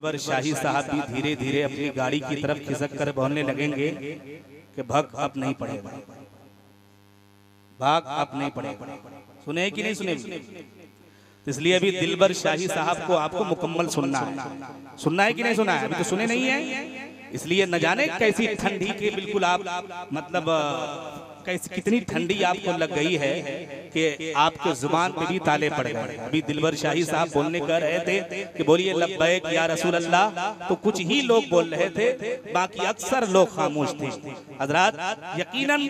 पर शाही साहब भी धीरे धीरे अपनी गाड़ी की तरफ खिसक कर बोलने लगेंगे कि भाग अब नहीं पड़ेगा, भाग अब नहीं पड़ेगा। सुने कि नहीं सुने? इसलिए अभी दिलबर शाही साहब को आपको मुकम्मल सुनना है। सुनना है कि नहीं सुना है? अभी तो सुने नहीं है। इसलिए न जाने कैसी ठंडी के बिल्कुल आप मतलब कैसी कितनी ठंडी आपको लग गई है कि आपके जुबान पे भी ताले पड़ गए। अभी दिलबर शाही साहब बोलने कर रहे थे कि बोलिए लब्बैक या रसूल अल्लाह, तो कुछ ही लोग बोल रहे थे, बाकी अक्सर लोग खामोश थे। हजरात, यकीनन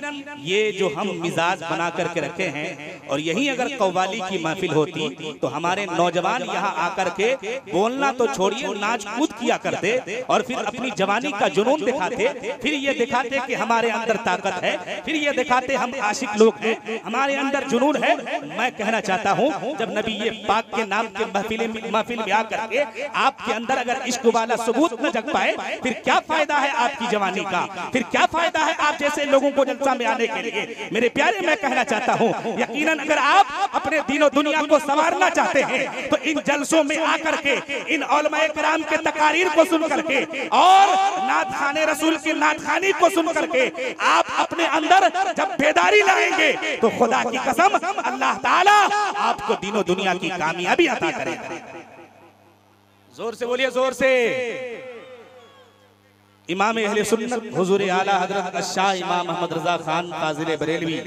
ये जो हम मिजाज बना करके रखे हैं, और यही अगर कव्वाली की महफिल होती तो हमारे नौजवान यहाँ आकर के बोलना तो छोड़िए, नाच कूद किया करते और फिर अपनी जवानी का जुनून दिखाते, फिर ये दिखाते कि हमारे अंदर ताकत है, फिर ये दिखाते हम आशिक लोग हैं, हमारे अंदर जुनून है। मैं कहना चाहता हूँ, जब नबी ये पाक के नाम के महफिल में आकर के आपके अंदर अगर इश्क वाला सबूत न जग पाए, फिर क्या फायदा है आपकी जवानी का? फिर क्या फायदा है आप जैसे लोगों को जलसा में आने के लिए? मेरे प्यारे, मैं कहना चाहता हूँ, यकीनन अगर आप अपने दीनो दुनिया को संवारना चाहते हैं तो इन जलसों में आकर के इन उलमाए किराम के तकारीर को सुन करके और नात खाने रसूल की नात खानी को सुन करके आप अपने अंदर जब बेदारी लाएंगे तो खुदा की कसम अल्लाह ताला आपको दीनो दुनिया की कामयाबी अता करेगा। जोर से बोलिए, जोर से। इमाम अहले सुन्नत हुजूर आला हजरत शाह इमाम अहमद रजा खान फाजिल बरेलवी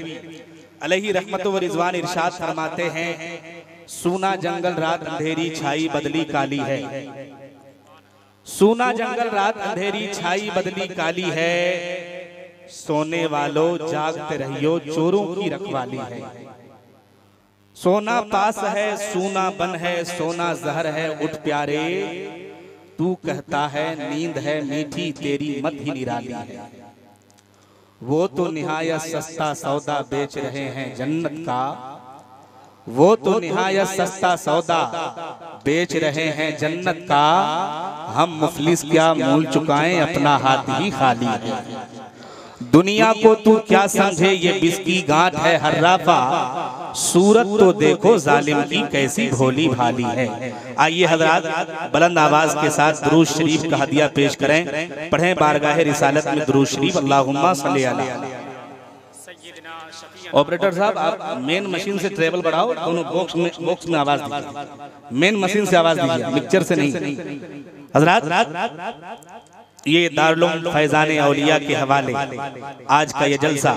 अलैहि रहमत व रिजवान इरशाद फरमाते हैं, सूना जंगल रात अंधेरी छाई बदली काली है, सूना जंगल रात अंधेरी छाई बदली काली है, सोने वालों जागते रहियो चोरों की रखवाली है। सोना पास है सूना बन है, सोना जहर है उठ प्यारे, तू कहता है नींद है मीठी तेरी मत ही निराली है। वो तो निहायत सस्ता सौदा बेच रहे हैं जन्नत का, वो तो निहायत सस्ता सौदा बेच रहे हैं जन्नत का, हम मुफलिस क्या मूल चुकाएं अपना हाथ ही खाली है। दुनिया को तू क्या समझे ये बिस्की गांठ है हर्राफा, सूरत तो देखो जालिम की कैसी भोली भाली है। आइए हजरात मिलंद आवाज के साथ दुरूद शरीफ का हदिया पेश करें। पढ़ें बारगाह रिसालत में दुरूद शरीफ, अल्लाहुम्मा सल्ली अला। ऑपरेटर साहब, आप मेन मशीन से ट्रेवल बढ़ाओ, दोनों बॉक्स में आवाज दीजिए, मेन मशीन से आवाज दीजिए, मिक्सचर से नहीं। हजरात, ये दारुल फैजान औलिया के हवाले आज का ये जलसा,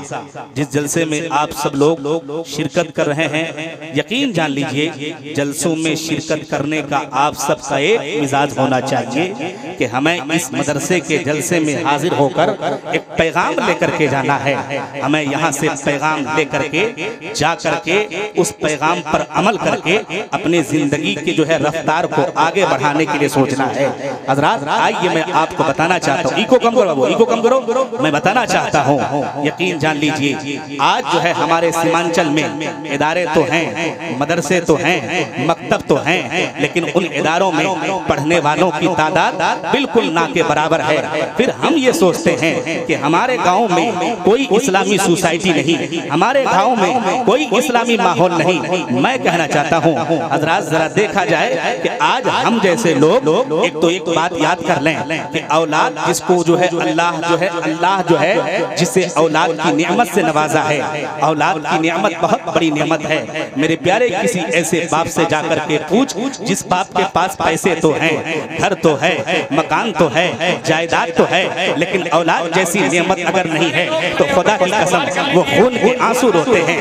जिस जलसे में आप सब लोग शिरकत कर रहे हैं, यकीन जान लीजिए जलसों में शिरकत करने का आप सबका एक मिजाज होना चाहिए कि हमें इस मदरसे के जलसे में हाजिर होकर एक पैगाम लेकर के जाना है। हमें यहाँ से पैगाम लेकर के जा करके उस पैगाम पर अमल करके अपनी जिंदगी की जो है रफ्तार को आगे बढ़ाने के लिए सोचना है। हजरात, आइए मैं आपको बताना चाहता हूँ, इको कम करो, वो इको कम करो, मैं बताना चाहता हूँ, यकीन जान लीजिए आज जो है हमारे सीमांचल में इदारे तो हैं, मदरसे तो हैं, मकतब तो हैं, लेकिन उन इदारों में पढ़ने वालों की तादाद बिल्कुल ना के बराबर है। फिर हम ये सोचते हैं कि हमारे गांव में कोई इस्लामी सोसाइटी नहीं, हमारे गांव में कोई इस्लामी माहौल नहीं। मैं कहना चाहता हूँ हजरात, जरा देखा जाए कि आज हम जैसे लोग एक तो एक बात याद कर लें कि औलाद जिसको जो है अल्लाह जो है जिसे औलाद की नेमत से नवाजा है, औलाद की नेमत बहुत बड़ी नेमत है। मेरे प्यारे, किसी ऐसे बाप से जाकर के पूछ जिस बाप के पास पैसे तो हैं, घर तो है, मकान तो है, जायदाद तो है, लेकिन औलाद जैसी नेमत अगर नहीं है तो खुदा की कसम वो खून के आंसू रोते हैं।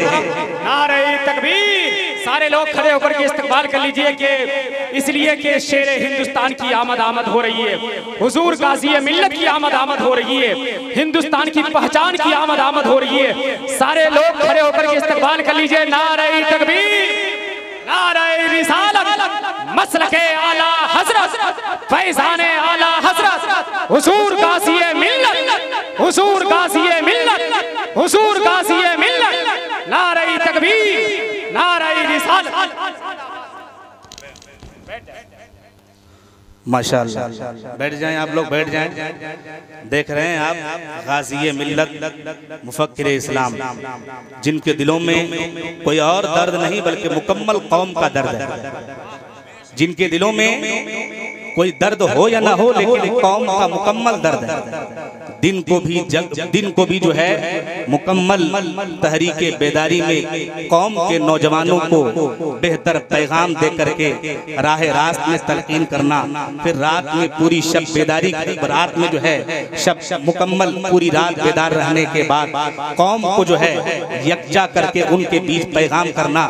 नारे तकबीर! सारे लोग खड़े होकर के इस्तकबाल कर लीजिए कि इसलिए कि शेर हिंदुस्तान की आमद हो रही है, हुजूर गाज़ी मिल्लत की आमद हो रही है, हिंदुस्तान की पहचान की आमद हो रही है। सारे लोग खड़े होकर के इस्तकबाल कर लीजिए। नारे तकबीर, नारे रिसालत, मसलके आला हजरत, फैज़ाने आला हजरत, हुजूर गाज़ी मिल्लत, हुजूर गाज़ी मिल्लत, हुजूर गाज़ी मिल्लत। नारे तकबीर, नारे रिसालत। माशाअल्लाह, बैठ जाएं आप लोग, बैठ जाएं। देख रहे हैं आप गाज़ी मिल्लत मुफक्किर इस्लाम, जिनके दिलों में कोई और दर्द नहीं बल्कि मुकम्मल कौम का दर्द है, जिनके दिलों में कोई दर्द हो या ना हो, लेकिन कौम का मुकम्मल दर्द है। दिन को भी जो है मुकम्मल तहरीके बेदारी में कौम के नौजवानों को बेहतर पैगाम दे करके राह रास्त में तलकीन करना, फिर रात में पूरी शब बेदारी, रात में जो है शब मुकम्मल पूरी रात बेदार रहने के बाद कौम को जो है यकजा करके उनके बीच पैगाम करना,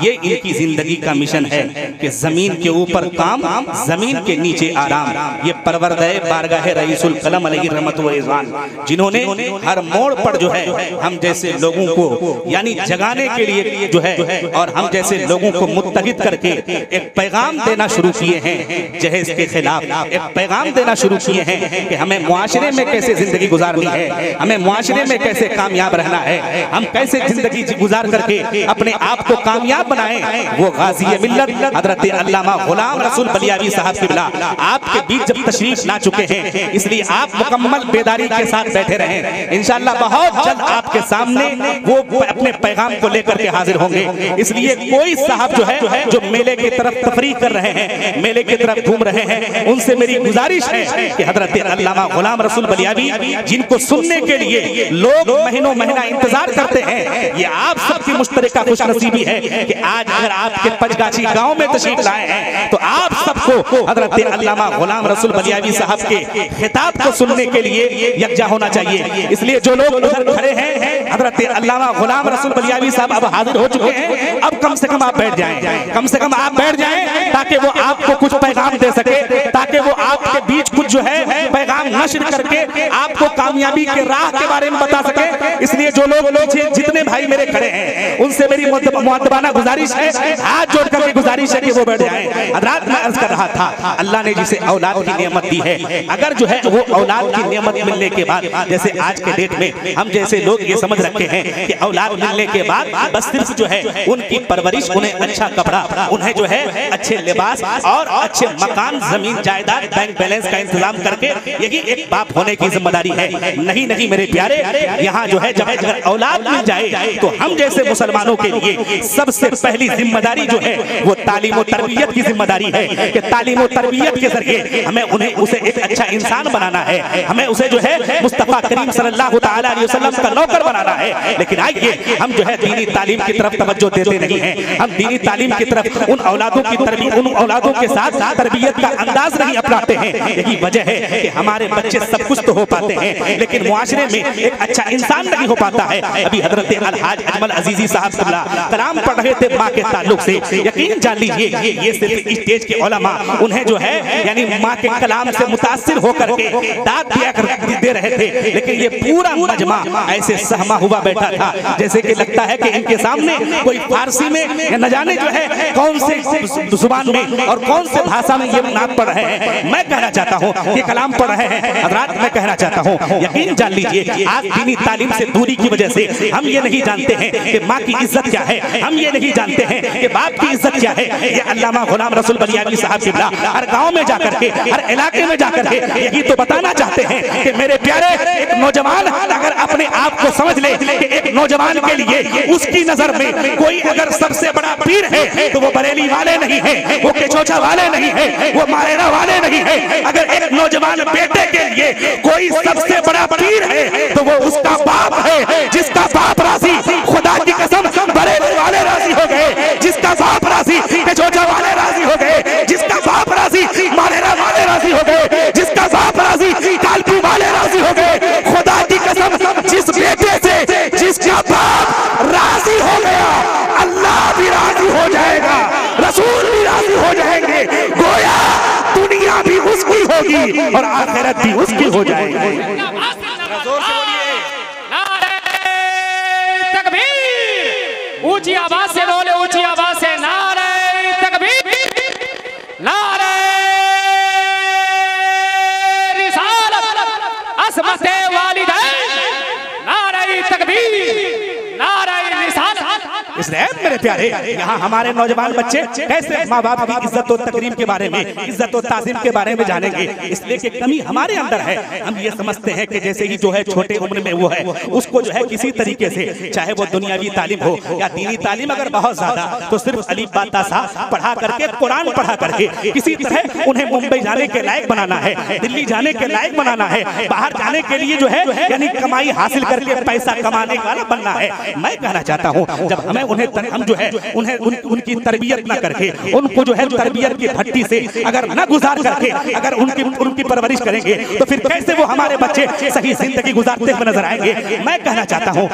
ये इनकी जिंदगी का मिशन है कि जमीन के ऊपर काम, जमीन के नीचे आराम। ये परवरदे बारगाह रईसुल कलम अलैहि रहमत व रिज़वान, जिन्होंने हर मोड़ पर जो है हम जैसे लोगों को यानी जगाने के लिए जो है और हम जैसे लोगों को मुत्तहिद करके एक पैगाम देना शुरू किए हैं जहेज के खिलाफ, एक पैगाम देना शुरू किए हैं कि हमें मुआशरे में कैसे जिंदगी गुजारनी है, हमें मुआशरे में कैसे कामयाब रहना है, हम कैसे जिंदगी गुजार करके अपने आप को कामयाब बनाएं। वो गाज़ी मिल्लत हज़रत अल्लामा गुलाम रसूल बलियावी साहब क़िबला आपके बीच जब तशरीफ ला चुके हैं, इसलिए आप मुकम्मल बेदारी के साथ बैठे रहें। इंशाअल्लाह बहुत जल्द आपके सामने वो अपने पैगाम को लेकर के हाजिर होंगे। इसलिए कोई साहब जो है जो मेले की तरफ तफरीह कर रहे हैं, मेले की तरफ घूम रहे हैं, उनसे मेरी गुजारिश है कि हज़रत अल्लामा गुलाम रसूल बलियावी जिनको सुनने के लिए लोग महीनों महीना इंतजार करते हैं, ये आप सबकी मुश्तरका खुशनसीबी है कि आज अगर आपके पंचगाछी गांव में तशरीफ लाए हैं तो आप सबको हज़रत अल्लामा गुलाम रसूल बलियावी साहब के खिताब को सुनने के लिए यकजा होना चाहिए। इसलिए जो लोग उधर खड़े हैं, हज़रत अल्लामा गुलाम रसूल बलियावी साहब अब हाजिर हो चुके हैं, अब कम से कम आप बैठ जाएं, कम से कम आप बैठ जाएं ताकि वो आपको कुछ पैगाम दे सके, ताकि वो आपके बीच कुछ जो है पैगाम नश्र करके आपको कामयाबी के राह के बारे में बता सके। इसलिए जो लोग जितने भाई मेरे खड़े हैं उनसे मेरी मुअद्दबाना गुजारिश है, हाथ जोड़ कर गुजारिश है कि वो बैठ जाएं। रात में अर्ज कर रहा था, अल्लाह ने जिसे औलाद की नेमत दी है, अगर जो है वो औलाद की नेमत मिलने के बाद, जैसे आज के डेट में हम जैसे लोग ये समझ रखे हैं कि औलाद मिलने के बाद बस सिर्फ जो है उनकी परवरिश, उन्हें अच्छा कपड़ा, उन्हें जो है अच्छे लिबास और अच्छे मकान, जमीन जायदाद, बैंक बैलेंस का इंतजाम करके यही एक बाप होने की जिम्मेदारी है। नहीं नहीं मेरे प्यारे, यहाँ जो है जब अगर औलाद मिल जाए तो हम जैसे मुसलमानों के लिए सबसे पहली जिम्मेदारी जो है वो तालीम और तरबियत की जिम्मेदारी है कि तालीम और तरबियत के जरिए हमें उन्हें उसे एक अच्छा इंसान बनाना है, हमें उसे जो है मुस्तफा करीम सल्लल्लाहु तआला अलैहि वसल्लम का नौकर बनाना है। लेकिन आइए हम जो है दीनी तालीम की तरफ तवज्जो देते नहीं हैं, हम दीनी तालीम की तरफ उन औलादों की तरबियत, उन औलादों के साथ तरबियत का अंदाज नहीं अपनाते हैं। यही वजह है कि हमारे बच्चे सब कुछ तो हो पाते हैं लेकिन मुआशरे में एक अच्छा इंसान नहीं हो पाता है। अभी हजरत अलहाज अजमल अजीजी साहब कलाम पढ़ रहे थे माँ के ताल्लुक से, यकीन जान लीजिए ये सिर्फ स्टेज के उलमा उन्हें जो है यानी माँ के कलाम से मुतासिर होकर के दाद दिया दे रहे थे, लेकिन ये पूरा मजमा ऐसे सहमा हुआ बैठा था जैसे कि लगता है कि इनके सामने कोई फारसी में न जाने जो है कौन से जुबान में और कौन से भाषा में ये नाम पढ़ रहे हैं। मैं कहना चाहता हूँ कि कलाम पढ़ रहे हैं हज़रात, मैं कहना चाहता हूँ यकीन जान लीजिए आज दीनी तालीम से दूरी की वजह से हम ये नहीं जानते हैं कि माँ की इज्जत क्या है, हम ये नहीं जानते हैं कि बाप की इज्जत क्या है। ये अल्लामा गुलाम रसूल बलियावी साहब क़िबला हर गांव में जाकर के, हर इलाके में जाकर के यही तो बताना चाहते हैं कि मेरे प्यारे एक नौजवान अगर अपने आप को समझ ले कि एक नौजवान के लिए उसकी नजर में कोई अगर सबसे बड़ा पीर है तो वो बरेली वाले नहीं है, वो केचोचा वाले नहीं है, वो मारेरा वाले नहीं है। अगर एक नौजवान बेटे के लिए कोई सबसे बड़ा पीर है तो वो उसका बाप है, जिसका बाप राजी, खुदा की कसम बरेली वाले राजी हो गए, जिसका बाप राजी केचोचा वाले राजी हो गए, जिसका बाप राजी मारेरा वाले राजी हो गए, जिसका बाप राजी कालपी वाले राजी हो गए। खुदा की कसम जिस बेटे से जिसका बाप राजी हो गया अल्लाह भी राजी हो जाएगा, रसूल भी राजी हो जाएंगे, गोया दुनिया भी उसकी होगी और आखिरत भी उसकी हो जाएगी। तकबीर, ऊंची आवाज से बोले, ऊंची आवाज से नारे तकबीर, नारे रिसालत, असमते वालिदैन, नारे तकबीर, नारे रिसालत। इसलिए मेरे प्यारे यहाँ हमारे नौजवान बच्चे कैसे माँ बाप की इज्जत और तकरीम के बारे में, इज्जत और ताज़ीम के बारे में जानेंगे। इसलिए कि कमी हमारे अंदर है। हम ये समझते हैं कि जैसे ही जो है छोटे उम्र में वो है उसको जो है किसी तरीके से, चाहे वो दुनियावी तालीम हो या दीनी तालीम अगर बहुत ज्यादा, तो सिर्फ अलीफ बा ता सा पढ़ा करके, कुरान पढ़ा करके किसी तरह उन्हें मुंबई जाने के लायक बनाना है, दिल्ली जाने के लायक बनाना है, बाहर जाने के लिए जो है यानी कमाई हासिल करके पैसा कमाने वाला बनना है। मैं कहना चाहता हूँ जब हमें उन्हें हम जो है उन्हें उनकी तरबियत न करके, उनको जो है तरबियत की भट्टी से अगर न गुजार करके अगर उनकी परवरिश करेंगे तो फिर कैसे वो हमारे बच्चे सही जिंदगी गुजारते हुए नजर आएंगे। मैं कहना चाहता हूँ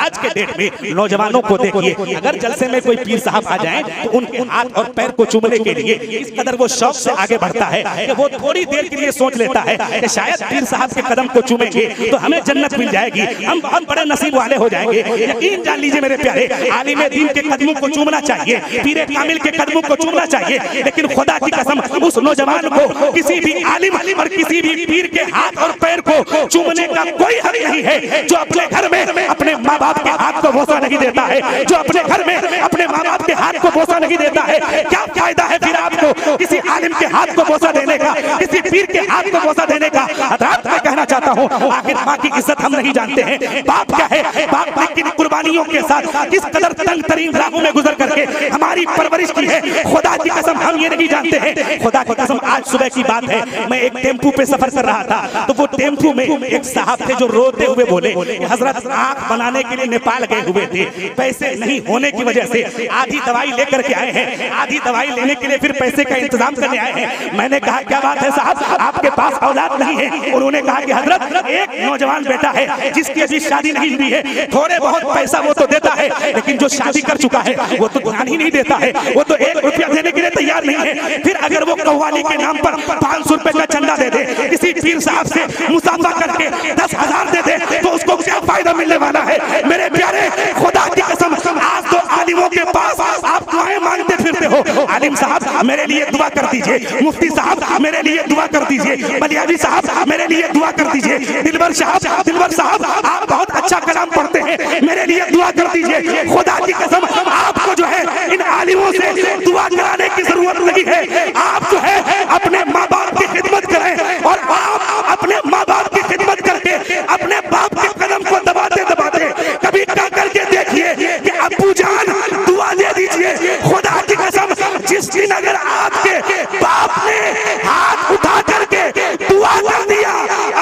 आज के डेट में नौजवानों को देखिए, अगर जलसे में कोई पीर साहब आ जाएं तो उनके हाथ और पैर को चूमने के लिए इस कदर वो शौक से आगे बढ़ता है कि वो थोड़ी देर के लिए सोच लेता है कि शायद पीर साहब के कदम को चूमेंगे तो हमें जन्नत मिल जाएगी, हम बहुत बड़े नसीब वाले हो जाएंगे। यकीन जान लीजिए मेरे प्यारे, आलिम दीन के कदमों को चूमना चाहिए, पीर कामिल के कदमों को चूमना चाहिए, लेकिन खुदा की कसम उस नौजवान को किसी भी आलिम और किसी भी पीर के हाथ और पैर को चूमने का कोई हक नहीं है जो अपने घर में अपने माँ बाप के हाथ को बोसा नहीं देता है, जो अपने घर में अपने माँ बाप के हाथ को बोसा नहीं देता है। क्या फायदा है फिर आपको किसी आलिम के हाथ को बोसा देने का, किसी पीर के हाथ को बोसा देने का। हज़रात मैं कहना चाहता हूँ आखिर माँ की इज्जत हम नहीं जानते हैं, बाप क्या है, बाप ने किन कुर्बानियों के साथ किस कदर तंग तरीन राहों में गुजर करके हमारी परवरिश की है, खुदा की कसम हम ये नहीं जानते हैं। खुदा की कसम आज सुबह की बात है, मैं एक टेम्पू पे सफर कर रहा था तो वो टेम्पू में एक साहब थे जो रोते हुए बोले हजरत आंख बनाने के लिए नेपाल गए हुए थे, पैसे नहीं होने की वजह से आधी दवाई लेकर के आए हैं, आधी दवाई लेने के लिए फिर पैसे का इंतजाम करने आए हैं। मैंने कहा क्या बात है साहब, आपके पास औलाद नहीं है? उन्होंने कहा कि हजरत एक नौजवान बेटा है जिसकी अभी शादी नहीं हुई है, थोड़े बहुत पैसा वो तो देता है लेकिन जो शादी कर चुका है वो तो ध्यान ही नहीं देता है, वो तो 1 रुपया देने के लिए तैयार नहीं है। फिर अगर वो कव्वाली के नाम पर 500 रुपए का चंदा दे दे, किसी पीर साहब से मुसाफा करके 10,000 दे दे तो उसको क्या फायदा मिलने वाला है? मेरे प्यारे खुदा की कसम आज तो आलिमों के पास आप दुआएं मांगते फिरते हो। आलिम साहब मेरे लिए दुआ कर दीजिए, मुफ्ती साहब मेरे लिए दुआ कर दीजिए, बलियावी साहब मेरे लिए दुआ कर दीजिए, दिलवर साहब आप बहुत अच्छा कलाम पढ़ते हैं, मेरे लिए दुआ कर दीजिए। खुदा की कसम आपको जो है इन आलिमों से दुआ कराने की जरूरत नहीं है, आप जो है अपने माँ बाप की खिदमत करें और आप अपने माँ बाप की खिदमत करके अपने बाप के कदम को दबाते दबाते कभी क्या करके देखिए कि अब्बू जान दुआ दे दीजिए। खुदा की कसम जिस दिन अगर आपके बाप ने हाथ उठा करके दुआ कर दिया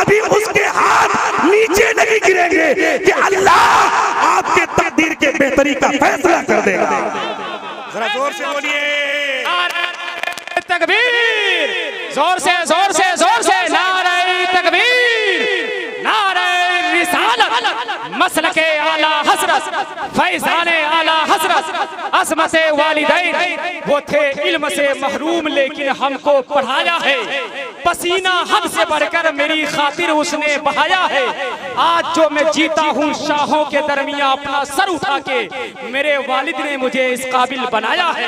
अभी उसके हाथ नीचे नहीं गिरेंगे कि अल्लाह आपके तकदीर के बेहतरी का फैसला कर देगा। जरा जोर से बोलिए तकबीर, जोर से जोर से जोर से नारे तकबीर, नारे रिसालत, मसलके आला हसरत, फैज़ाने आला हसरत, अज़मते वालिदैन। वो थे इल्म से महरूम लेकिन हमको पढ़ाया है, पसीना हद से बढ़कर मेरी खातिर उसने बहाया है। आज जो मैं जीता हूँ शाहों के दरमियाँ अपना सर उठा के, मेरे वालिद ने मुझे इस काबिल बनाया है।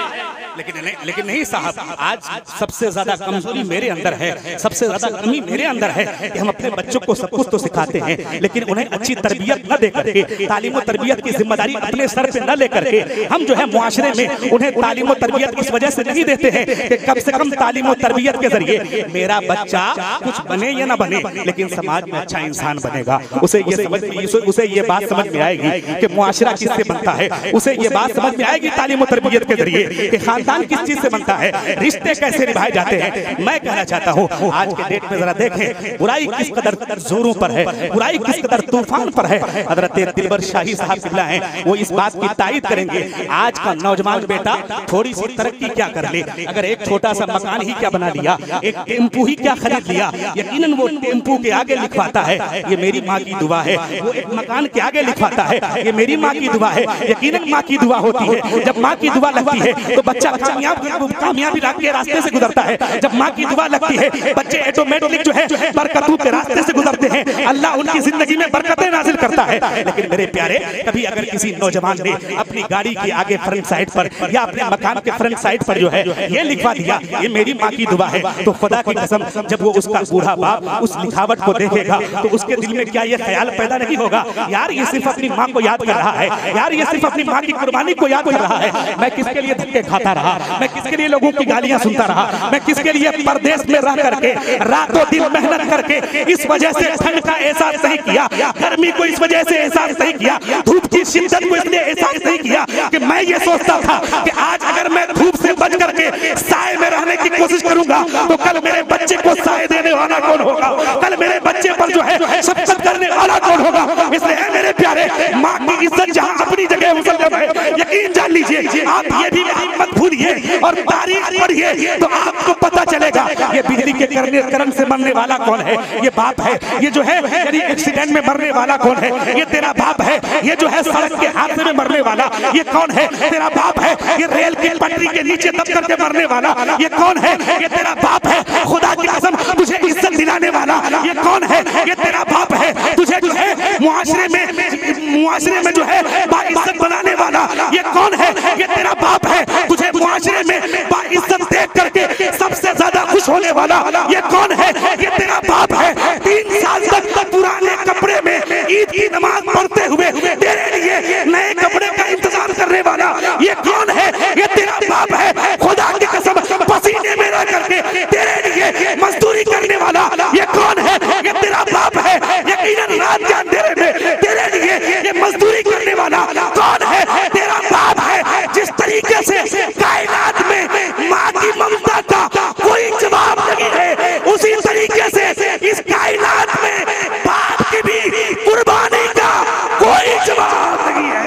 लेकिन नहीं साहब, आज सबसे ज्यादा कमजोरी मेरे अंदर है, सबसे ज्यादा कमी मेरे अंदर है कि हम अपने बच्चों को सब कुछ तो सिखाते हैं लेकिन उन्हें अच्छी तरबियत न दे करके, तालीम और तरबियत की जिम्मेदारी अपने सर पे न लेकर के हम जो है मुआशरे में उन्हें तालीम और तरबियत इस वजह से नहीं देते हैं कि कम से कम तालीम और तरबियत के जरिए मेरा बच्चा कुछ बने या ना बने लेकिन समाज में अच्छा इंसान बनेगा। उसे ये बात समझ में आएगी कि मुआशरा किससे बनता है, उसे ये बात समझ में आएगी तालीम और तरबियत के जरिए कि खानदान किस चीज से बनता है, रिश्ते कैसे निभाए जाते हैं। मैं कहना चाहता हूँ आज के डेट में जरा देखें बुराई किस कदर जोरों पर है, बुराई किस कदर तूफान पर है। हजरत दिलबर शाही साहब किबला हैं, वो इस बात की तायद करेंगे। आज का नौजवान बेटा थोड़ी सी तरक्की क्या कर ले, अगर एक छोटा सा मकान ही क्या बना लिया, एक टेम्पू ही क्या खरीद लिया, यकीनन वो टेम्पू के आगे लिखवाता है ये मेरी माँ की दुआ है, वो एक मकान के आगे लिखवाता है ये मेरी माँ की दुआ है। यकीनन माँ की दुआ होती है, जब माँ की दुआ लगती है तो बच्चा बच्चा कामयाबी के रास्ते से गुजरता है, जब माँ की दुआ लगती है, बच्चे ऑटोमेटिक जो है बरकतों के रास्ते से गुजरते हैं, अल्लाह उनकी जिंदगी में बरकतें नाजिल करता है। लेकिन मेरे प्यारे, कभी अगर किसी नौजवान ने अपनी गाड़ी के आगे फ्रंट साइड पर या अपने मकान के फ्रंट साइड पर जो है ये लिखवा दिया ये मेरी माँ की दुआ है, तो खुदा की कसम जब वो उसका बूढ़ा बाप उस लिखावट को देखेगा तो उसके दिल में क्या ये ख्याल पैदा नहीं होगा, यार ये सिर्फ अपनी माँ को याद कर रहा है, यार ये सिर्फ अपनी माँ की कुर्बानी को याद कर रहा है, मैं किसके लिए धक्के खाता रहा, मैं किसके लिए लोगों की गालियां सुनता रहा, मैं किसके लिए परदेश में रह करके रातों दिन मेहनत करके इस वजह से ठंड का एहसास नहीं किया, गर्मी को इस वजह से एहसास नहीं किया, धूप की शिद्दत को इसलिए एहसास नहीं किया कि मैं ये सोचता था कि आज अगर मैं धूप से बच करके साए में रहने की कोशिश करूंगा तो कल मेरे बच्चे को साए देने वाला कौन होगा, कल मेरे बच्चे पर जो है शफकत करने वाला कौन होगा। इसलिए मेरे प्यारे, माँ की इज्जत जहाँ अपनी जगह मुसल्लम है, यकीन जान लीजिए आप ये भी मत भूलिए और तारीख पढ़िए तो आपको पता चलेगा ये बिजली के करंट से मरने वाला कौन है, ये बाप है, ये जो है यानी एक्सीडेंट में मरने वाला कौन है, ये तेरा बाप है, ये जो है सड़क के हादसे में मरने वाला ये कौन है, तेरा बाप है, ये रेल की पटरी के नीचे दब करके मरने वाला ये कौन है, ये तेरा बाप है, खुदा की कसम तुझे इज्जत दिलाने वाला ये कौन है, ये तेरा बाप है, तुझे जो है मुआशरे में जो है बाइज्जत बनाने वाला ये कौन है, ये तेरा बाप है, तुझे मुआशरे में बाइज्जत देख करके सबसे ज्यादा खुश होने वाला ये कौन है, ये तेरा बाप है, 3 साल तक पुराने कपड़े में ईद की नमाज पढ़ते हुए तेरे लिए नए कपड़े का इंतजार करने वाला ये कौन है, ये तेरा बाप है, खुदा की कसम पसीने में रह करके तेरे लिए मजदूरी करने वाला ये कौन है, ये तेरा बाप है, यकीनन रात के अंधेरे में तेरे लिए ये मजदूरी करने वाला कौन है, तेरा बाप है। जिस तरीके से कायनात में माँ की ममता का कोई जवाब नहीं है, उसी तरीके से इस कायनात में बाप की भी कुर्बानी का कोई जवाब नहीं है।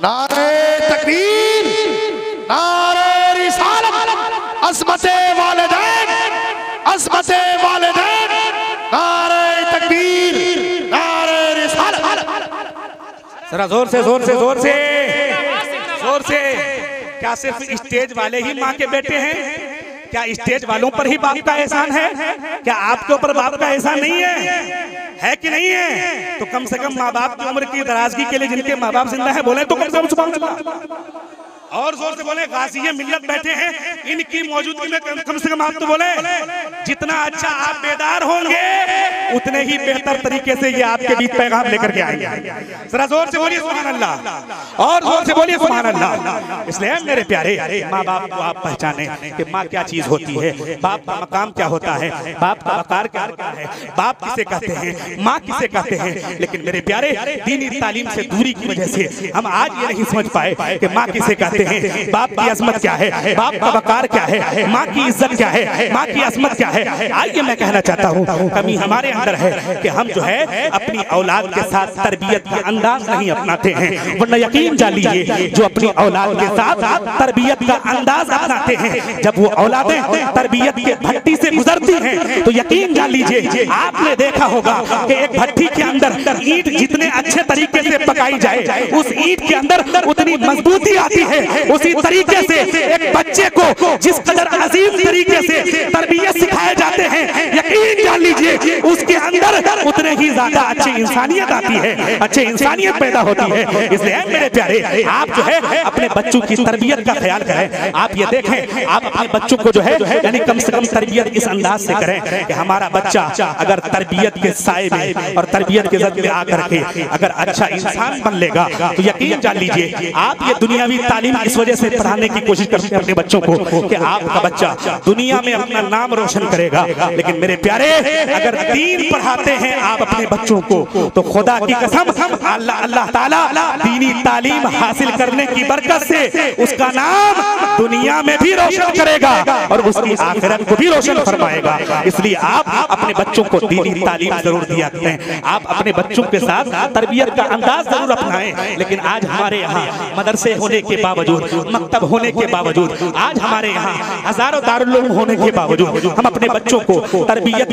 नारे तकबीर, नारे रिसालत, अज़मते वालिदैन, अज़मते वालिदैन, नारे तकबीर, नारे रिसालत। जरा जोर से जोर से जोर से जोर से। क्या सिर्फ स्टेज वाले ही माँ के बेटे हैं? क्या स्टेज वालों पर ही बाप का एहसान है? क्या आपके ऊपर बाप का एहसान नहीं है कि नहीं है? तो कम से कम माँ बाप की उम्र की दराजगी के लिए जिनके माँ बाप जिंदा है बोले तो कम से कम सुभान अल्लाह और जोर से बोले। गाज़ी मिल्लत बैठे हैं, इनकी मौजूदगी में कम से कम आप तो बोले। जितना अच्छा आप बेदार होंगे उतने ही बेहतर तरीके से ये आपके बीच पैगाम लेकर के आएंगे। जरा जोर से बोलिए सुभान अल्लाह और जोर से बोलिए सुभान अल्लाह। इसलिए मेरे प्यारे, माँ बाप को आप पहचाने कि माँ क्या चीज होती है, बाप का मकाम क्या होता है, बाप का वकार क्या होता है, बाप किसे कहते हैं, माँ किसे कहते हैं। लेकिन मेरे प्यारे, दीनी तालीम से दूरी की वजह से हम आज ये नहीं समझ पाए कि माँ किसे कहते हैं, बाप की अजमत क्या है, बाप का वकार क्या है, माँ की इज्जत क्या है, माँ की अजमत क्या है। आइए मैं कहना चाहता हूँ, कमी हमारे अंदर है कि हम जो है अपनी औलाद के साथ तरबियत का अंदाज नहीं अपनाते हैं। वरना यकीन जान लीजिए, जो अपनी औलाद के साथ तरबियत का अंदाज अपनाते हैं, जब वो औलादें तरबियत के भट्टी से गुजरती हैं तो यकीन जान लीजिए, आपने देखा होगा कि एक भट्टी के अंदर ईंट जितने अच्छे तरीके से पकाई जाए उस ईंट के अंदर उतनी मजबूती आती है। उसी तरीके से एक बच्चे को जिस कदर अजीम तरीके से तरबियत सिखाए जाते हैं, यकीन जान लीजिए उसके अंदर उतने ही ज्यादा अच्छी इंसानियत आती है, अच्छी इंसानियत पैदा होती है। इसलिए मेरे प्यारे, आप जो है अपने बच्चों की तरबियत का ख्याल करें। आप ये देखें, आप अपने बच्चों को जो है यानी कम से कम तरबियत इस अंदाज से करें कि हमारा बच्चा अगर तरबियत के साए में और तरबियत के जद में आकर के अगर अच्छा इंसान बन लेगा तो यकीन जान लीजिए आप ये दुनियावी तालीम इस वजह से पढ़ाने की कोशिश करते हैं अपने बच्चों को कि आपका बच्चा दुनिया में अपना नाम रोशन करेगा। लेकिन मेरे प्यारे, अगर दीन पढ़ाते हैं आप अपने बच्चों को तो खुदा की कसम अल्लाह ताला दीनी तालीम हासिल करने की बरकत से उसका नाम दुनिया में भी रोशन करेगा और उसकी आखिरत को भी रोशन फरमाएगा। इसलिए आप अपने बच्चों को दीनी तालीम जरूर दिया करें, आप अपने बच्चों के साथ तरबियत का अंदाज जरूर अपनाएं। लेकिन आज हमारे यहाँ मदरसे होने के बावजूद, मकतब होने के बावजूद, आज हमारे यहाँ हजारों दारुल उलूम होने के बावजूद हम अपने बच्चों को को तरबियत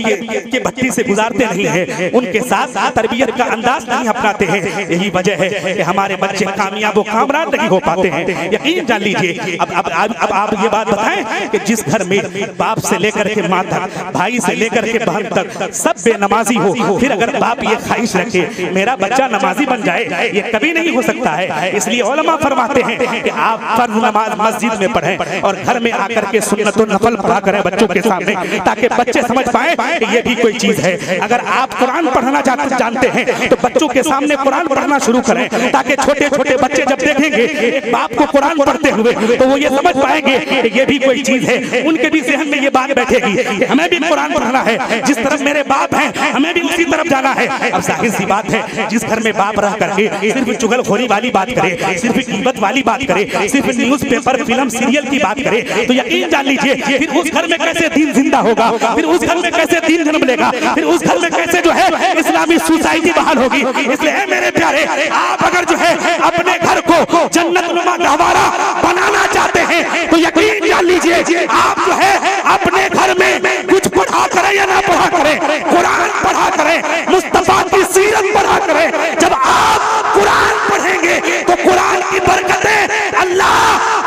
के भट्टी से गुजारते नहीं हैं, उनके साथ तरबियत का अंदाज नहीं अपनाते हैं। यही वजह है कि हमारे बच्चे कामयाब व कामरान नहीं हो पाते हैं। यकीन जान लीजिए। अब आप ये बात बताएं कि जिस घर में बाप से लेकर के माँ तक, भाई से लेकर के बहन तक सब बेनमाजी हो, फिर अगर बाप ये ख्वाहिश रखे मेरा बच्चा नमाजी बन जाए, ये कभी नहीं हो सकता है। इसलिए उलमा फरमाते हैं कि आप फर्ज नमाज मस्जिद में पढ़ें और घर में आकर के सुन्नत व नफल पढ़ा करें बच्चों के सामने, ताकि बच्चे समझ पाएं कि ये भी कोई चीज है। अगर आप कुरान पढ़ना जानते हैं तो बच्चों के सामने कुरान पढ़ना शुरू करें, ताकि छोटे छोटे बच्चे जब देखेंगे एक बाप को कुरान पढ़ते हुए तो वो ये समझ पाएंगे कि ये भी कोई चीज है। उनके भी ज़हन में ये बात बैठेगी कि हमें भी कुरान पढ़ना है, जिस तरफ मेरे बाप हैं हमें भी उसी तरफ जाना है। अब जाहिर सी बात है, जिस घर में बाप रह करके सिर्फ चुगलखोरी वाली बात करे, सिर्फ कीमत वाली बात करे, सिर्फ न्यूज़पेपर फिल्म सीरियल की बात करे, तो यकीन जान लीजिए फिर उस घर में कैसे दीन जिंदा होगा, फिर उस घर में कैसे दीन जन्म लेगा, फिर उस घर में कैसे जो है इस्लामी सोसाइटी बहाल होगी। इसलिए मेरे प्यारे, आप अगर जो है अपने घर को जन्नत नुमा गहवारा बनाना चाहते हैं तो यकीन जान लीजिए आप जो है अपने घर में कुछ पढ़ा करें या ना पढ़ा करें, कुरान पढ़ा करें, मुस्तफा की सीरत पढ़ा करें। जब आप कुरान पढ़ेंगे तो कुरान की बरकतें अल्लाह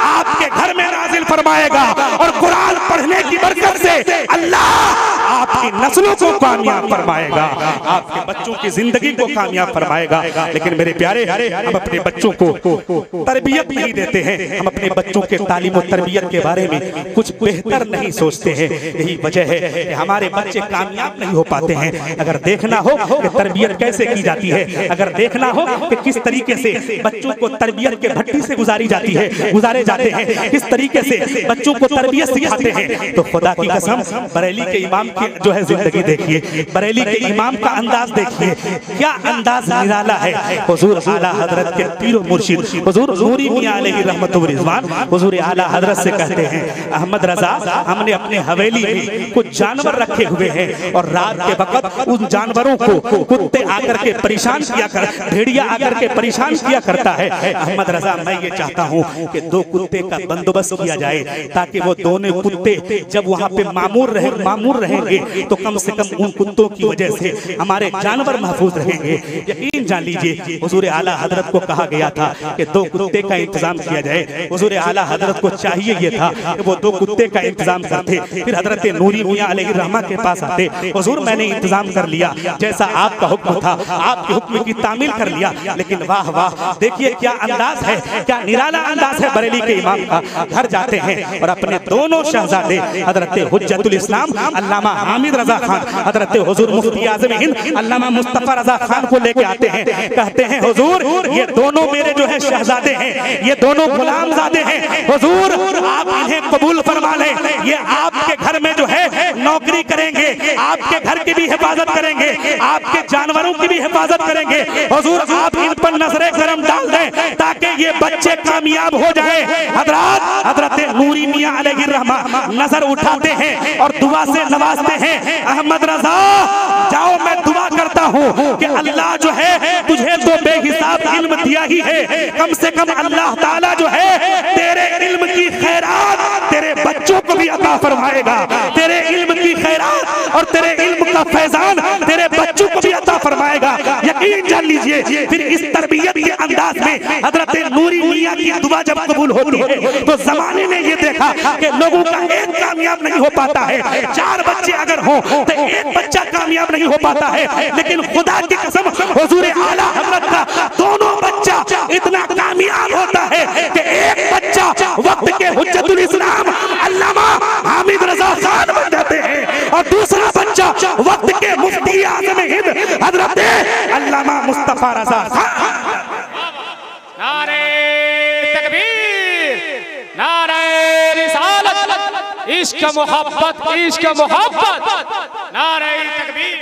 आपके घर में नाजिल फरमाएगा और कुरान पढ़ने की बरकत से अल्लाह आपकी नस्लों को कामयाब फरमाएगा, आपके बच्चों की जिंदगी को कामयाब फरमाएगा। लेकिन मेरे प्यारे, हम अपने बच्चों को तरबियत नहीं देते हैं, हम अपने बच्चों के तालीम और तरबियत के बारे में कुछ बेहतर नहीं सोचते हैं। यही वजह है कि हमारे बच्चे कामयाब नहीं हो पाते हैं। अगर देखना हो कि तरबियत कैसे की जाती है, अगर देखना हो कि किस तरीके से बच्चों को तरबियत के भट्टी से गुजारे जाते हैं, किस तरीके से बच्चों को तरबियत सिखाते हैं, तो खुदा की कसम बरेली के इमाम की जो है जिंदगी देखिए, बरेली के इमाम का अंदाज देखिए, क्या अंदाज निराला है। हुजूर आला हजरत के पीर मुर्शिद हुजूर नूरी मियां अलैहि रहमतुर रिजवान हुजूर आला हजरत से कहते हैं, अहमद रजा, हमने अपने हवेली में कुछ जानवर रखे हुए हैं और रात के वक्त उन जानवरों को कुत्ते आकर के परेशान किया कर, भेड़िया आकर के परेशान किया करता है। अहमद रजा, मैं ये चाहता हूँ कि 2 कुत्ते का बंदोबस्त किया जाए, ताकि वो दोनों कुत्ते जब वहाँ पे मामूर रहेंगे तो कम से कम उन कुत्तों की वजह से हमारे जानवर महफूज रहेंगे। यकीन जान लीजिए हुजूर आला हजरत को कहा गया था कि 2 कुत्ते का इंतजाम किया जाए। हुजूर आला हजरत को चाहिए ये था कि वो 2 कुत्ते का इंतजाम करते, फिर हजरत नूरी मियां अलैहि रहमा के पास आते, हुजूर मैंने इंतजाम कर लिया, जैसा आपका हुक्म था आपके हुक्म की तामील कर लिया। लेकिन वाह वाह, देखिए क्या अंदाज है, क्या निराला अंदाज है बरेली के इमाम का। घर जाते हैं और अपने दोनों शहजादे हजरत हुज्जतुल इस्लाम अल्लामा हामिद रजा खान, हजरत हुजूर मुफ्ती आज़म हिंद अल्लामा मुस्तफा रजा खान को लेके आते हैं। कहते हैं हुजूर ये दोनों मेरे जो है शहजादे हैं, ये दोनों गुलामजादे हैं, हुजूर आप इन्हें कबूल फरमा लें, ये आपके घर में जो है नौकरी करेंगे, आपके घर की भी हिफाजत करेंगे, आपके जानवरों की भी हिफाजत करेंगे। हुजूर आप इन पर नजरे करम डाल दें ताकि ये बच्चे कामयाब हो जाए। हजरत नूरी मियां अलैहि रहमा नजर उठाते हैं और दुआ से नवाजते हैं, अहमद रजा जाओ, मैं दुआ करता हूँ कि अल्लाह जो है तुझे तो बेहिसाब इल्म दिया ही है, कम से कम अल्लाह ताला जो है तेरे इल्म की खैरात तेरे बच्चों को भी अता फरमाएगा, तेरे इल्म की खैरात और तेरे इल्म का फैजान तेरे बच्चों को भी अता फरमाएगा। यकीन जान लीजिए फिर इस तरबियत के अंदाज में हजरत नूरी मियां की दुआ जब कबूल होती है तो जमाने ने ये देखा कि लोगों का एक कामयाब नहीं हो पाता है, 4 बच्चे अगर हो तो एक बच्चा कामयाब नहीं हो पाता है। लेकिन खुदा की कसम हुजूर आला हजरत का दोनों बच्चा इतना कामयाब होता है कि एक बच्चा वक्त के हुज्जतुल इस्लाम अल्लामा हामिद रजा खान बन जाते हैं और दूसरा बच्चा वक्त के मुफ्ती आज़म हिंद हजरत अल्लामा मुस्तफा रजा खान। नारे तकबीर, नारे रिसालत, इश्क मोहब्बत, इश्क मोहब्बत, नारे तकबीर।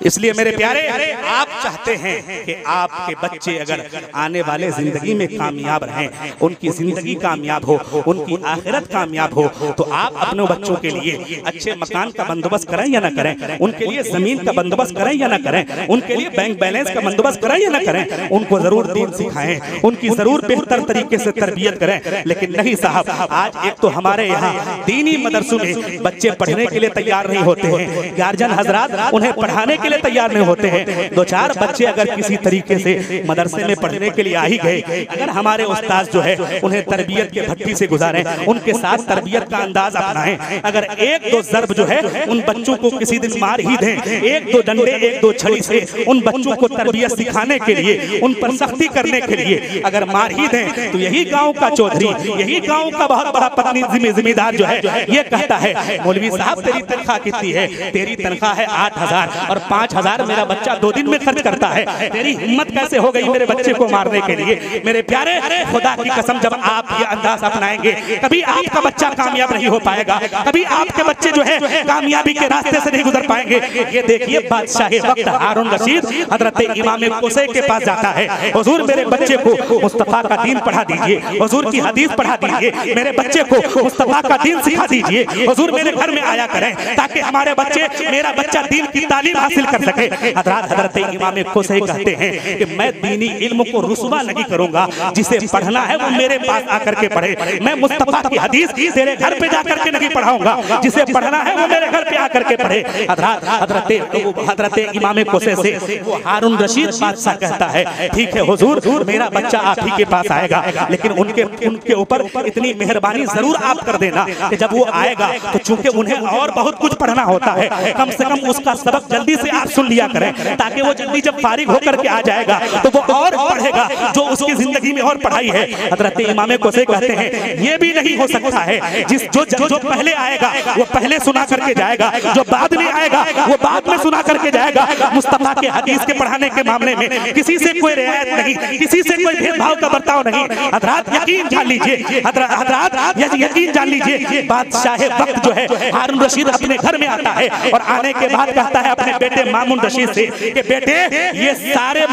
इसलिए मेरे प्यारे, आप चाहते हैं कि आपके बच्चे अगर आने वाले जिंदगी में कामयाब रहें, उनकी जिंदगी कामयाब हो, उनकी आखिरत कामयाब हो, तो आप अपने बच्चों के लिए अच्छे मकान का बंदोबस्त करें या ना करें, उनके लिए जमीन का बंदोबस्त करें या ना करें, उनके लिए बैंक बैलेंस का बंदोबस्त करें या ना करें, उनको जरूर दीन सिखाएं, उनकी जरूर बेहतर तरीके से तरबियत करें। लेकिन नहीं साहब, आज एक तो हमारे यहाँ दीनी मदरसों में बच्चे पढ़ने के लिए तैयार नहीं होते हैं, गार्जियन हजरात उन्हें पढ़ाने के लिए तैयार नहीं होते हैं। दो चार बच्चे अगर किसी तरीके से मदरसे में पढ़ने के लिए आ ही गए, अगर हमारे उस्ताद जो है उन्हें तरबियत के भट्टी से गुजारें, उनके साथ तरबियत का अंदाज अपनाएं, अगर एक दो ज़र्ब जो है उन बच्चों को किसी दिन मार ही दें, एक दो डंडे एक दो छड़ी से उन बच्चों को तरबियत सिखाने के लिए, उन पर सख्ती करने के लिए अगर मार ही दें, तो यही गाँव का चौधरी, यही गाँव का बहुत बड़ा पत्नी जिम्मेदार जो है ये कहता है, मौलवी साहब तेरी तनख्वाह कितनी है? तेरी तनख्वाह है 8,000 और 5,000 मेरा बच्चा 2 दिन में खर्च करता है। तेरी हिम्मत कैसे हो गई मेरे बच्चे को मारने के लिए? मेरे प्यारे, खुदा की कसम, जब आप ये अंदाज अपनाएंगे कभी आपका बच्चा कामयाब नहीं हो पाएगा, कभी आपके बच्चे जो है कामयाबी के रास्ते से नहीं गुजर पाएंगे। ये देखिए बादशाह वक्त हारून रशीद हजरत इमाम कुसै के पास जाता है, हुजूर मेरे बच्चे को मुस्तफा का दीन पढ़ा दीजिए, हुजूर की हदीस पढ़ा दीजिए, मेरे बच्चे को मुस्तफा का दीन सिखा दीजिए, हुजूर मेरे घर में आया करें ताकि हमारे बच्चे, मेरा बच्चा दीन की तालीम हासिल कर सके। हजरत इमाम कुसै कहते हैं कि मैं दीनी इल्म को रुसवा नहीं करूंगा, जिसे पढ़ना है वो मेरे पास आकर के पढ़े। मैं मुस्तफा की हदीस तेरे घर पे जाकर के नहीं पढ़ाऊंगा, जिसे पढ़ना है वो मेरे घर पे आकर के पढ़े। हजरत इमाम कुसै से वो हारून रशीद बादशाह कहता है, ठीक है हुजूर, मेरा बच्चा आप ही के पास आएगा, लेकिन उनके ऊपर इतनी मेहरबानी जरूर आप कर देना कि जब वो आएगा तो चूंकि उन्हें और बहुत कुछ पढ़ना होता है, कम से कम उसका सबक जल्दी से आप सुन लिया करें, ताकि वो जल्दी जब फारिग होकर के आ जाएगा तो वो और पढ़ेगा जो उसकी जिंदगी में और पढ़ाई है। हजरत इमाम कुसै कहते हैं ये भी नहीं हो सकता है, जो पहले आएगा वो पहले सुना करके जाएगा, जो बाद में आएगा वो बाद में सुना करके जाएगा। मुस्तफा के हदीस के पढ़ाने के मामले में किसी से कोई रियायत नहीं, किसी से कोई भेदभाव का बर्ताव नहीं। हजरात यकीन जान लीजिए, हजरात यकीन जान लीजिए, बादशाह वक्त जो है हारून रशीद अपने घर में आता है और आने के बाद कहता है अपने बेटे मामून रशीद से कि बेटे ये सारे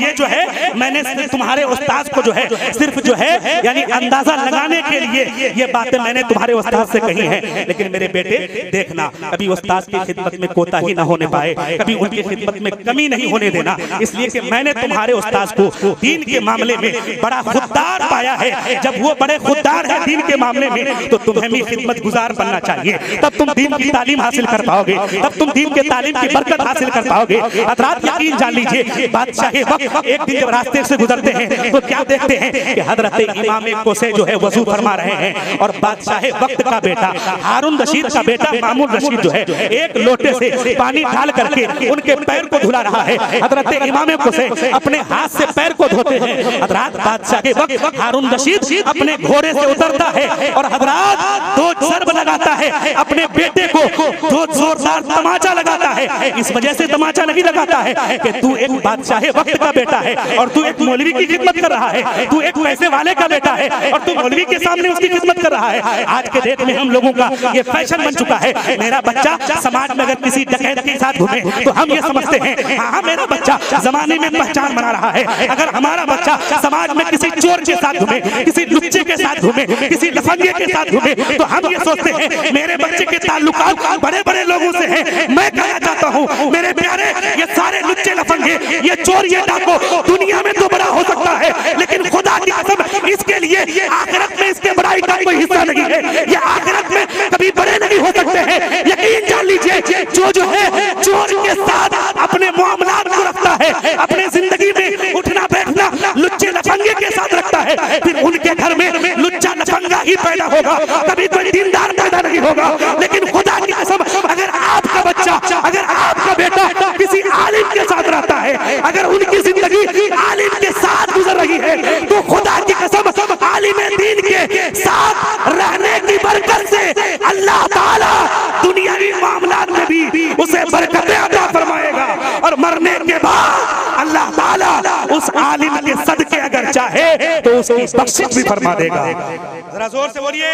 ये जो है मैंने तुम्हारे उस्ताद को जो है सिर्फ जो है यानी अंदाजा लगाने के लिए ये बातें मैंने तुम्हारे उस्ताद से कही हैं, लेकिन मेरे बेटे देखना कभी उस्ताद की खिदमत में कोताही ना होने पाए, कभी उनकी खिदमत में कमी नहीं होने देना, इसलिए कि मैंने तुम्हारे उस्ताद को दीन के मामले में बड़ा खुददार पाया है। जब वो बड़े खुददार है दीन के मामले में तो तुम्हें भी खिदमत गुजार बनना चाहिए, तब तुम दीन की तालीम हासिल कर पाओगे, तब तुम दीन के तालीम की बरकत हासिल कर पाओगे। हजरात यकीन जान लीजिए, बादशाह वक्त एक दिन जब रास्ते से गुजरते हैं तो क्या देखते हैं कि हजरत इमाम कुसै जो है वजू फरमा रहे हैं और बादशाह वक्त का बेटा हारून रशीद का बेटा मामून रशीद जो है एक लोटे से पानी डाल करके उनके पैर को धुला रहा है। हजरत इमाम कुसै अपने हाथ से पैर को धोते हैं। हजरात बादशाह के वक्त हारून रशीद अपने घोड़े से उतरता है और हजरात 2 ज़र्ब लगाता है अपने बेटे को, 2 जोरदार तमाचा लगाता है। इस वजह से तमाचा नहीं लगाता है कि तू एक बादशाह वक्त का बेटा है और तू एक मौलवी की खिदमत कर रहा है, तू एक पैसे वाले का बेटा है और तू मौलवी के सामने उसकी खिदमत कर रहा है। आज के डेट में हम लोगों का ये फैशन बन चुका है, मेरा बच्चा समाज में अगर किसी डकैत के साथ घूमे तो हम ये समझते हैं हाँ मेरा बच्चा जमाने में पहचान बना रहा है। अगर हमारा बच्चा समाज में किसी चोर के साथ घूमे, किसी लुच्चे के साथ घूमे, किसी लफंगे के साथ घूमे तो हम ये सोचते हैं मेरे बच्चे के ताल्लुकात बड़े बड़े लोगों से हैं। मैं कहना चाहता हूँ मेरे प्यारे, ये सारे लुच्चे लफंगे, ये चोर, ये डाको दुनिया में तो बड़ा हो सकता है, लेकिन खुदा की कसम इसके लिए आखिरत में इसके बड़ाई का कोई हिस्सा नहीं है। ये आखिरत में कभी बड़े नहीं हो सकते हैं। यकीन जान लीजिए, जो है चोर के साथ अपने मामलात को रखता है, अपने जिंदगी में उठना बैठना लुच्चे लफंगे के साथ रखता है, फिर उनके घर में लुच्चा लफंगा ही पैदा होगा, कभी कोई दीनदार पैदा नहीं होगा। लेकिन खुदा की कसम अगर आपका बच्चा, अगर आपका बेटा किसी आलिम के साथ रहता है, अगर उनकी जिंदगी आलिम के साथ गुजर रही है तो खुदा की कसम आलिम दीन के साथ रहने की बरकत से अल्लाह ताला दुनियावी मामलात में भी उसे बरकतें अता फरमाएगा और मरने के बाद अल्लाह ताला उस आलिम के सदके अगर चाहे तो उसकी बख्शिश भी फरमा देगा। जरा जोर से बोलिए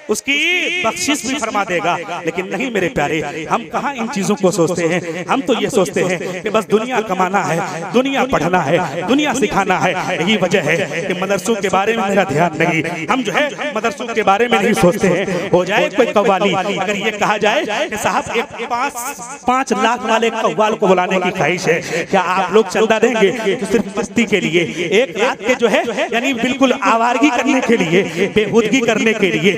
उसकी बख्शिश भी फरमा देगा। लेकिन नहीं मेरे प्यारे, हम कहाँ इन चीजों को सोचते हैं। हम तो ये सोचते हैं कि बस दुनिया कमाना है, दुनिया पढ़ना है, दुनिया सिखाना है। यही वजह है कि मदरसों के बारे में मेरा ध्यान नहीं। हम जो है मदरसों के बारे में नहीं सोचते हैं। हो जाए कोई कव्वाली, अगर ये कहा जाए कि साहब एक 5 लाख वाले कव्वाल को बुलाने की ख्वाहिश है, क्या आप लोग चंदा देंगे? तो सिर्फ मस्ती के लिए, एक रात के जो है यानी बिल्कुल आवारगी करने के लिए, बेहुदगी करने के लिए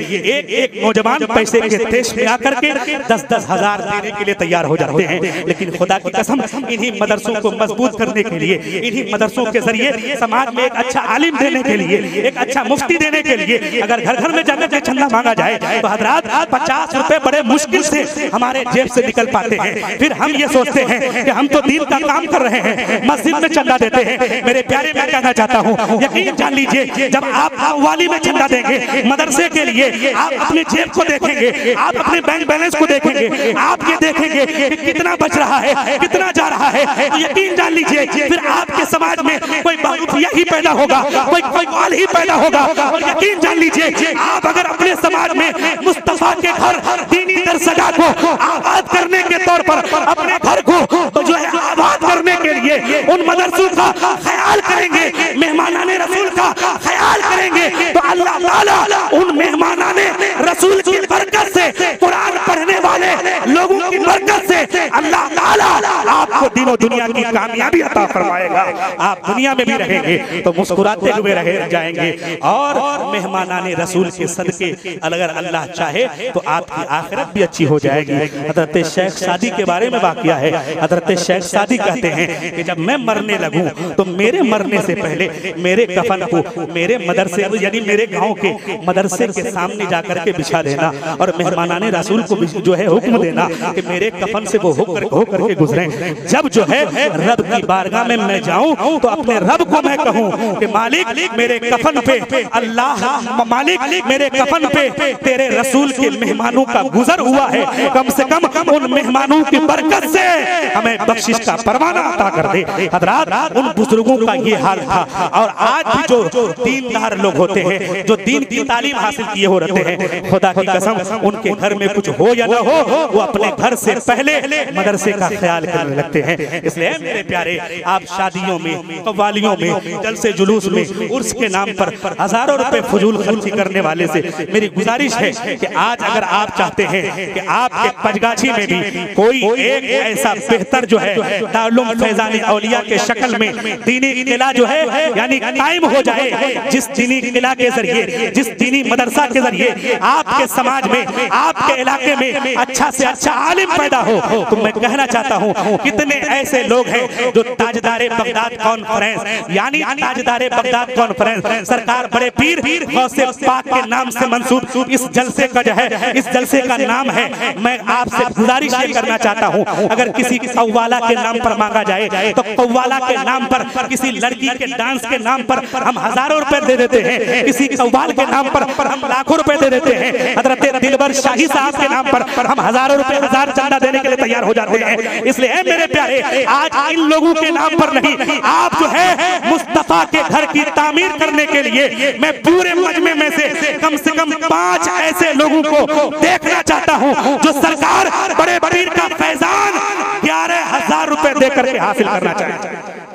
एक नौजवान पैसे के तेज में आकर के 10-10 हजार देने के लिए तैयार हो जाते हैं। लेकिन खुदा की कसम, इन्हीं मदरसों को मजबूत करने के लिए, इन्हीं मदरसों के जरिए समाज में एक अच्छा आलिम देने के लिए, एक अच्छा मुफ्ती देने के लिए अगर घर घर में जाकर के चंदा मांगा जाए तो हजरात 50 रुपए बड़े मुश्किल से हमारे जेब से निकल पाते हैं। फिर हम ये सोचते हैं कि हम तो दीन का काम कर रहे हैं, मस्जिद में चंदा देते हैं। मेरे प्यारे, मैं कहना चाहता हूँ, यकीन जान लीजिए, जब आप कव्वाली में चंदा देंगे मदरसे के लिए, आप अपने जेब को देखेंगे, आप अपने बैंक बैलेंस को देखेंगे, आप ये देखेंगे कि कितना बच रहा है, कितना जा रहा है, तो यकीन जान लीजिए फिर आपके समाज में कोई बारूफिया ही पैदा होगा, कोई कव्वाल ही पैदा होगा। और यकीन जान लीजिए, आप अगर अपने समाज में मुस्तफा के घर दीनी दरसगाह को आबाद करने के तौर पर अपने घर को तो जो है आबाद करने के लिए उन मदरसों का ख्याल करेंगे, मेहमानाने रसूल का ख्याल करेंगे, तो अल्लाह ताला उन मेहमानाने रसूल की बरकत से, कुरान पढ़ने वाले लोगों की बरकत से अल्लाह ताला आपको दीनों दुनिया की कामयाबी अता फरमाएगा। आप दुनिया में भी रहेंगे तो मुस्कुराते हुए रह जाएंगे, और मेहमानाने रसूल के सदके अगर अल्लाह चाहे तो आपकी आखिरत भी अच्छी हो जाएगी। हजरत शेख सादी के बारे में वाकया है। हजरत शेख सादी कहते हैं कि जब मैं मरने लगूं तो मेरे मरने से पहले मेरे कफन को मेरे मदरसे यानी मेरे गांव के मदरसे के सामने जाकर के बिछा देना, और मेहमानाने रसूल को जो है हुक्म देना कि मेरे कफन से वो होकर के गुजरे। जब जो है रब की बारगाह में मैं जाऊं तो अपने रब को मैं कहूं कि मालिक मेरे कफन पे, अल्लाह मालिक मेरे कफन पे तेरे रसूल के मेहमानों का गुजर हुआ है, कम से कम उन मेहमानों की बरकत से हमें बख्शिश का परवाना अता कर दे। हजरात, उन बुजुर्गों का ये हाल था। और आज भी जो दीनदार लोग होते हैं, जो दीन की तालीम हासिल किए हो रहते हैं, खुदा की कसम उनके घर में कुछ हो या न हो, वो अपने घर से पहले मदरसे का ख्याल करने लगते हैं। इसलिए मेरे प्यारे, आप शादियों में, कव्वालियों में, जलसे जुलूस में, उर्स के नाम पर हजारों रुपए फजूल खर्ची करने वाले से मेरी गुजारिश है कि आज अगर आप चाहते हैं कि आपके पंजगाछी में भी कोई एक ऐसा बेहतर जो है दारुल फैजान औलिया के शक्ल में दीनी किला जो है यानी कायम हो जाए, जिस दीनी किला के जरिए, जिस दीनी मदरसा के जरिए आपके समाज में, आपके इलाके में अच्छा से अच्छा आलिम पैदा हो, तो मैं कहना चाहता हूँ कितने ऐसे लोग हैं जो ताजदारे बगदाद कॉन्फ्रेंस यानी ताजदारे बगदाद कॉन्फ्रेंस सरकार बड़े पीर गौसे पाक के नाम से मंसूब इस जलसे का जो है, इस जलसे का नाम है। मैं आपसे गुजारिश ये करना चाहता हूँ, अगर किसी कव्वाला के नाम पर मांगा जाए तो कव्वाला के नाम पर, किसी लड़की के डांस के नाम पर हम हजारों रुपए दे देते हैं, किसी कव्वाल के नाम पर हम लाखों रुपए दे देते हैं। हजरत दिलबर शाही साहब के नाम पर हम हजारों रुपए, हजार चंदा देने के लिए तैयार हो जाते हैं। इसलिए मेरे प्यारे, आज इन लोगों के नाम पर नहीं, आप जो है मुस्तफा के घर की तामीर करने के लिए मैं पूरे मजमे में से कम 5 ऐसे लोगों को देखना चाहता हूं जो सरकार बड़े पीर का फैजान 11,000 रुपए देकर के हासिल करना चाहे।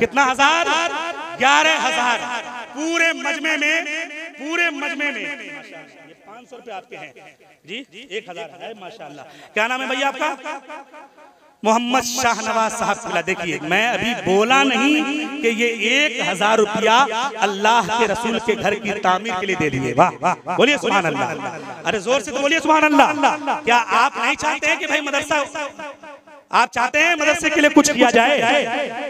कितना हजार? 11,000 पूरे मजमे में, पूरे मजमे में। ये 500 रुपए आपके हैं जी, 1,000 है माशाल्लाह। क्या नाम है भैया आपका? मोहम्मद शाहनवाज साहब। देखिए, मैं अभी बोला नहीं कि ये 1,000 रुपया अल्लाह के रसूल के घर की तामीर के लिए दे दिए। वाह, बोलिए सुभान अल्लाह। अरे जोर से तो बोलिए सुभान अल्लाह। क्या आप नहीं चाहते हैं कि भाई मदरसा, आप चाहते हैं मदरसे के लिए कुछ किया जाए?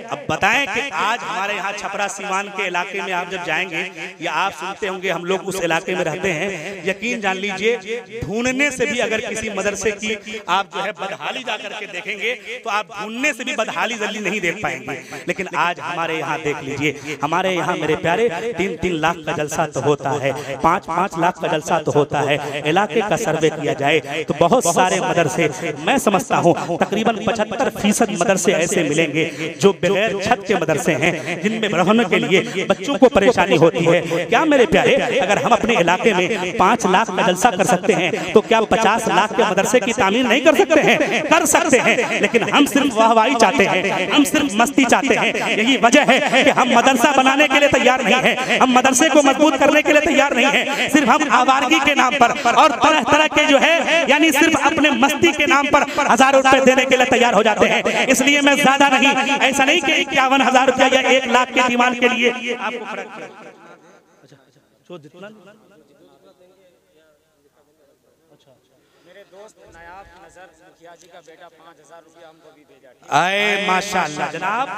अब बताएं कि आज हमारे यहाँ छपरा सीवान के इलाके में आप जब जाएंगे या आप सुनते होंगे, हम लोग उस इलाके में रहते हैं, यकीन जान लीजिए ढूंढने से भी अगर किसी मदरसे की आप जो है बदहाली जा करके देखेंगे तो आप ढूंढने से भी बदहाली जल्दी नहीं देख पाएंगे। लेकिन आज हमारे यहाँ देख लीजिए, हमारे यहाँ मेरे प्यारे 3-3 लाख का जलसा तो होता है, 5-5 लाख का जलसा तो होता है। इलाके का सर्वे किया जाए तो बहुत सारे मदरसे, मैं समझता हूँ तकरीबन 75% मदरसे ऐसे मिलेंगे जो बगैर छत के मदरसे हैं, जिनमें रहने के लिए बच्चों को परेशानी होती है। क्या मेरे प्यारे, अगर हम अपने इलाके में 5 लाख का जलसा कर सकते हैं तो क्या 50 लाख के मदरसे की तामीर नहीं कर सकते हैं? कर सकते हैं, लेकिन हम सिर्फ वाहवाही चाहते हैं, हम सिर्फ मस्ती चाहते हैं। यही वजह है कि हम मदरसा बनाने के लिए तैयार नहीं है, हम मदरसे को मजबूत करने के लिए तैयार नहीं है। सिर्फ हम आवारगी के नाम पर और तरह तरह के जो है यानी सिर्फ अपने मस्ती के नाम पर हजारों रुपए देने के लिए तैयार हो जाते हैं। इसलिए मैं ज्यादा नहीं, ऐसा नहीं कि 51,000 रुपया या 1 लाख के दीवान के लिए आपको मेरे दोस्त नायाब नजर मुखिया जी का बेटा 5,000 रुपया हमको भी भेजा। आए माशाअल्लाह जनाब,